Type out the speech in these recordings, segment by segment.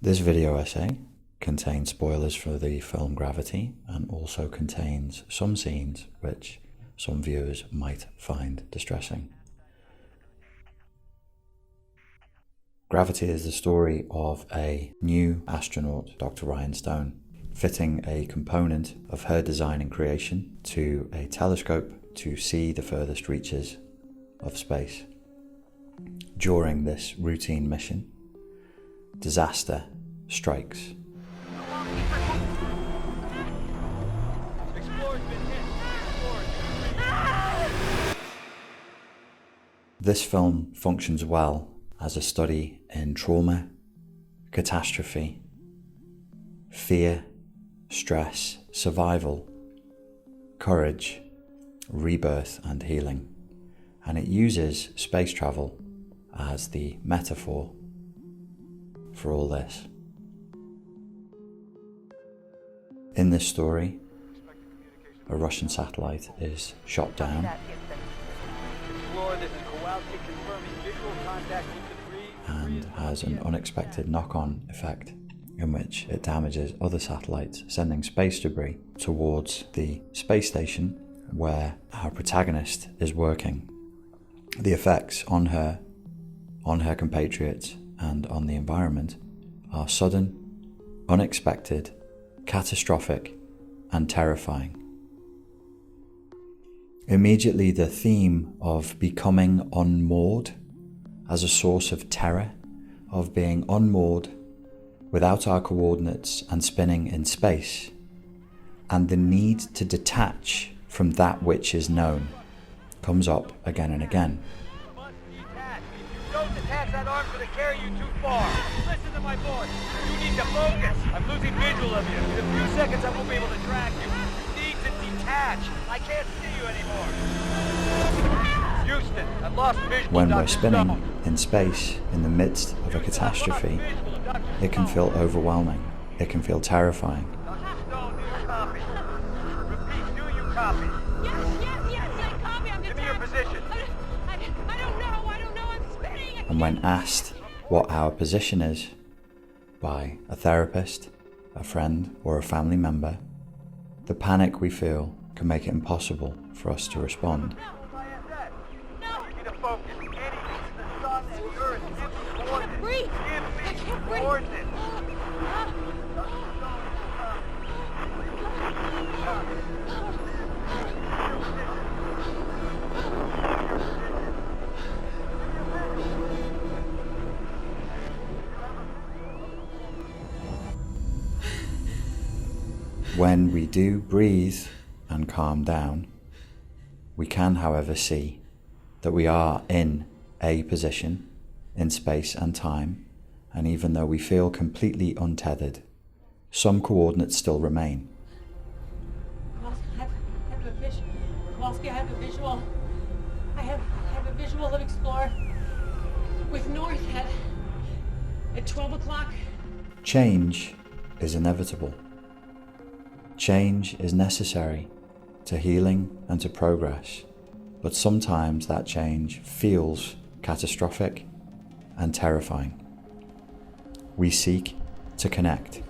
This video essay contains spoilers for the film Gravity and also contains some scenes which some viewers might find distressing. Gravity is the story of a new astronaut, Dr. Ryan Stone, fitting a component of her design and creation to a telescope to see the furthest reaches of space. During this routine mission, disaster strikes. This film functions well as a study in trauma, catastrophe, fear, stress, survival, courage, rebirth and healing, and it uses space travel as the metaphor for all this. In this story, a Russian satellite is shot down and has an unexpected knock-on effect in which it damages other satellites, sending space debris towards the space station where our protagonist is working. The effects on her compatriots and on the environment are sudden, unexpected, catastrophic, and terrifying. Immediately, the theme of becoming unmoored as a source of terror, of being unmoored without our coordinates and spinning in space, and the need to detach from that which is known, comes up again and again. Don't detach that arm to carry you too far. Listen to my voice. You need to focus. I'm losing visual of you. In a few seconds I won't be able to track you. You need to detach. I can't see you anymore. Houston, I've lost visual. When we're spinning in space in the midst of a catastrophe, it can feel overwhelming. It can feel terrifying. Dr. Stone, do you copy? Repeat, do you copy? Yes, I copy. I'm Give me your position. I don't know. I'm spinning. And when asked what our position is by a therapist, a friend, or a family member, the panic we feel can make it impossible for us to respond. You need to focus. Anything to the sun and earth. Give me coordinates. breathe. Give I me can't breathe. coordinates. When we do breathe and calm down, we can, however, see that we are in a position in space and time, and even though we feel completely untethered, some coordinates still remain. Kowalski, I have a visual. I have a visual of Explorer with north at 12 o'clock. Change is inevitable. Change is necessary to healing and to progress, but sometimes that change feels catastrophic and terrifying. We seek to connect.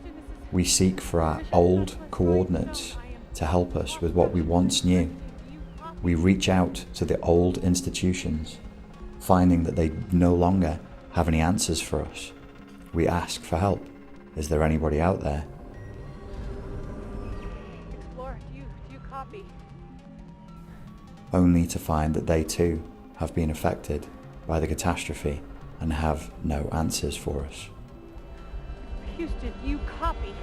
We seek for our old coordinates to help us with what we once knew. We reach out to the old institutions, finding that they no longer have any answers for us. We ask for help. Is there anybody out there? Explorer, do you copy? Only to find that they too have been affected by the catastrophe and have no answers for us. Houston, do you copy?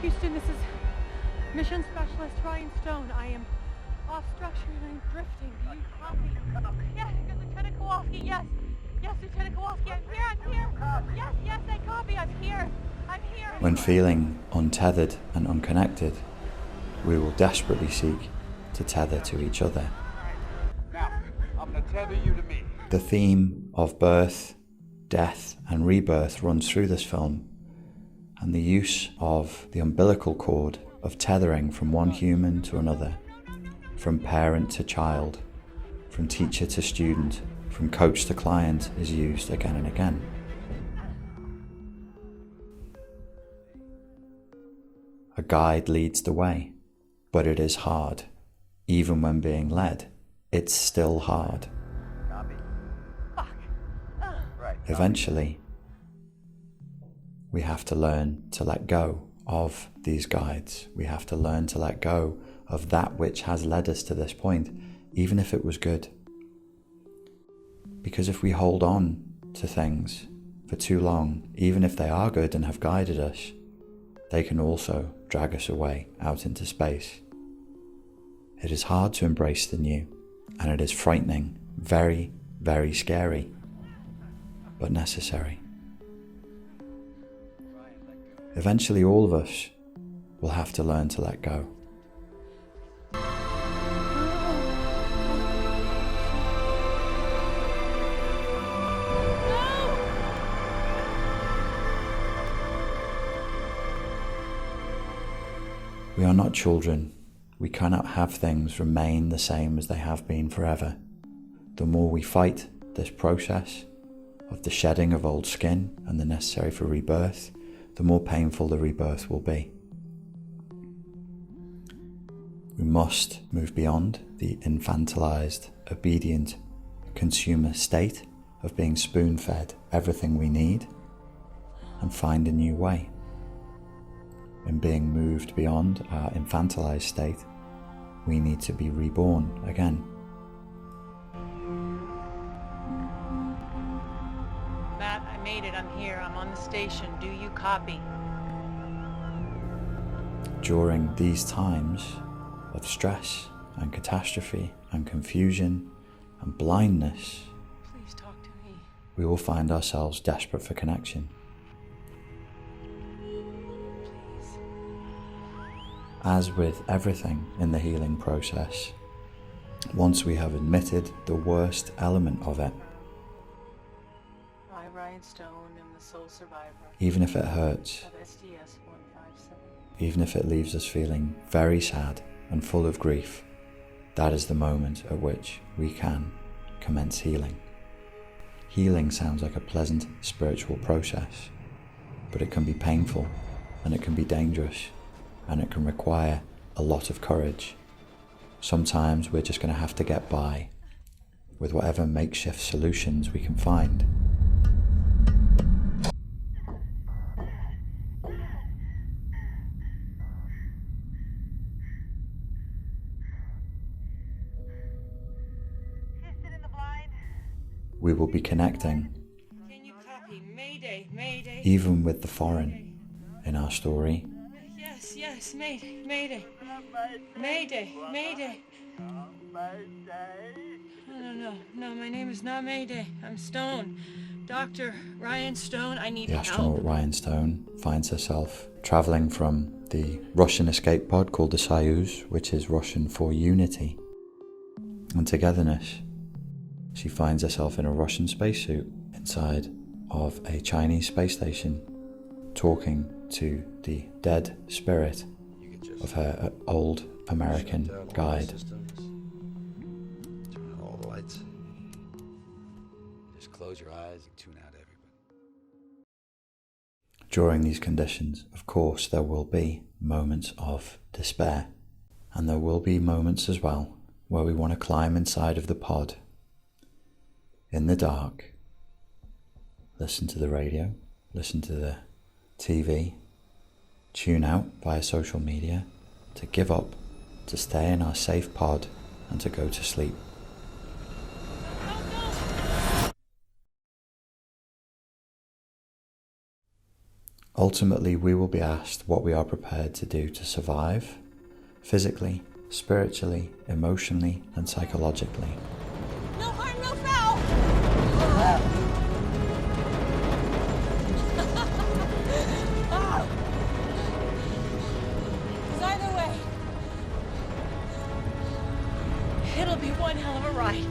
Houston, this is Mission Specialist Ryan Stone. I am off structure and I'm drifting. Do you copy? Yes, Lieutenant Kowalski, yes. Yes, Lieutenant Kowalski, I'm here. Yes, I copy. I'm here. When feeling untethered and unconnected, we will desperately seek to tether to each other. Now, I'm going to tether you to me. The theme of birth, death, and rebirth runs through this film, and the use of the umbilical cord of tethering from one human to another, from parent to child, from teacher to student, from coach to client is used again and again. A guide leads the way, but it is hard. Even when being led, it's still hard. Eventually, we have to learn to let go of these guides. We have to learn to let go of that which has led us to this point, even if it was good. Because if we hold on to things for too long, even if they are good and have guided us, they can also drag us away out into space. It is hard to embrace the new, and it is frightening, very, very scary, but necessary. Eventually all of us will have to learn to let go. We are not children. We cannot have things remain the same as they have been forever. The more we fight this process of the shedding of old skin and the necessary for rebirth, the more painful the rebirth will be. We must move beyond the infantilized, obedient consumer state of being spoon-fed everything we need and find a new way. In being moved beyond our infantilized state, we need to be reborn again. Matt, I made it. I'm here. I'm on the station. Do you copy? During these times of stress and catastrophe and confusion and blindness, Please talk to me. we will find ourselves desperate for connection. As with everything in the healing process, once we have admitted the worst element of it, I, Ryan Stone, am the sole survivor even if it hurts, of SDS 157. even if it leaves us feeling very sad and full of grief, that is the moment at which we can commence healing. Healing sounds like a pleasant spiritual process, but it can be painful and it can be dangerous. And it can require a lot of courage. Sometimes we're just going to have to get by with whatever makeshift solutions we can find. We will be connecting, Can you copy? Mayday, Mayday. even with the foreign in our story. Yes, Mayday, Mayday. Mayday, Mayday. No, my name is not Mayday. I'm Stone. Dr. Ryan Stone, I need The help. astronaut Ryan Stone finds herself travelling from the Russian escape pod called the Soyuz, which is Russian for unity and togetherness. She finds herself in a Russian spacesuit inside of a Chinese space station, talking to the dead spirit of her old American guide. Turn on all the lights. Just close your eyes and tune out everybody. During these conditions, of course, there will be moments of despair, and there will be moments as well where we want to climb inside of the pod in the dark, listen to the radio, listen to the TV, tune out via social media, to give up, to stay in our safe pod and to go to sleep. Ultimately, we will be asked what we are prepared to do to survive, physically, spiritually, emotionally, and psychologically. No harm, no foul! Either way, it'll be one hell of a ride.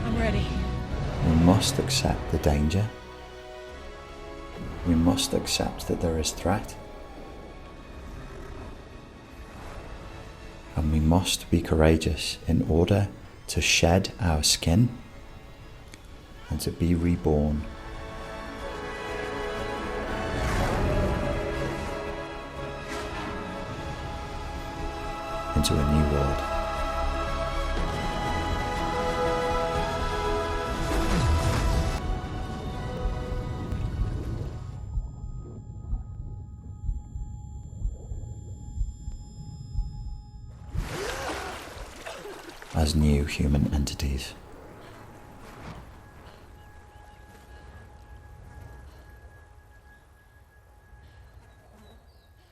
I'm ready. We must accept the danger. We must accept that there is threat. And we must be courageous in order to shed our skin and to be reborn into a new world. As new human entities.